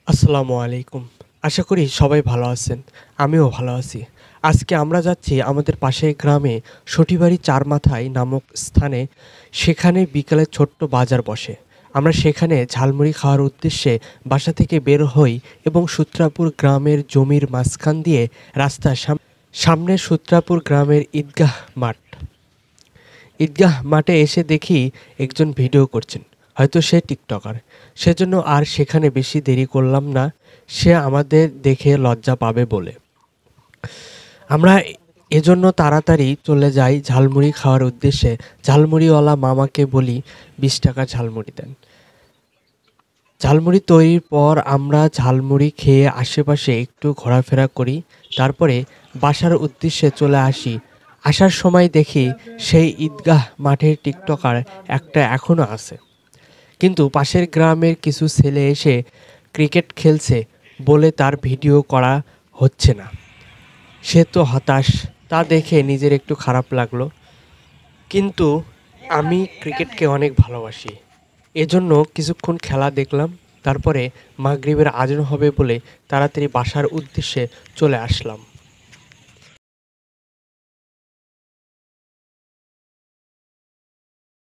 আসসালামু আলাইকুম। আশা করি সবাই ভালো আছেন। আমিও ভালো আছি। আজকে আমরা যাচ্ছি আমাদের পাশের গ্রামে সঠিবাড়ি চারমাথায় নামক স্থানে। সেখানে বিকালে ছোট্ট বাজার বসে। আমরা সেখানে ঝালমুড়ি খাওয়ার উদ্দেশ্যে বাসা থেকে বের হই এবং সূত্রাপুর গ্রামের জমির মাঝখান দিয়ে রাস্তার সামনে সূত্রাপুর গ্রামের ঈদগাহ মাঠ। ঈদগাহ মাঠে এসে দেখি একজন ভিডিও করছেন। হয়তো সে টিকটকার। সেজন্য আর সেখানে বেশি দেরি করলাম না, সে আমাদের দেখে লজ্জা পাবে বলে। আমরা এজন্য তাড়াতাড়ি চলে যাই ঝালমুড়ি খাওয়ার উদ্দেশ্যে। ঝালমুড়িওয়ালা মামাকে বলি ২০ টাকা ঝালমুড়ি দেন। ঝালমুড়ি তৈরির পর আমরা ঝালমুড়ি খেয়ে আশেপাশে একটু ঘোরাফেরা করি। তারপরে বাসার উদ্দেশ্যে চলে আসি। আসার সময় দেখি সেই ঈদগাহ মাঠের টিকটকার একটা এখনো আছে। কিন্তু পাশের গ্রামের কিছু ছেলে এসে ক্রিকেট খেলছে বলে তার ভিডিও করা হচ্ছে না। সে তো হতাশ। তা দেখে নিজের একটু খারাপ লাগলো। কিন্তু আমি ক্রিকেটকে অনেক ভালোবাসি। এজন্য কিছুক্ষণ খেলা দেখলাম। তারপরে মাগরিবের আজান হবে বলে তাড়াতাড়ি বাসার উদ্দেশ্যে চলে আসলাম।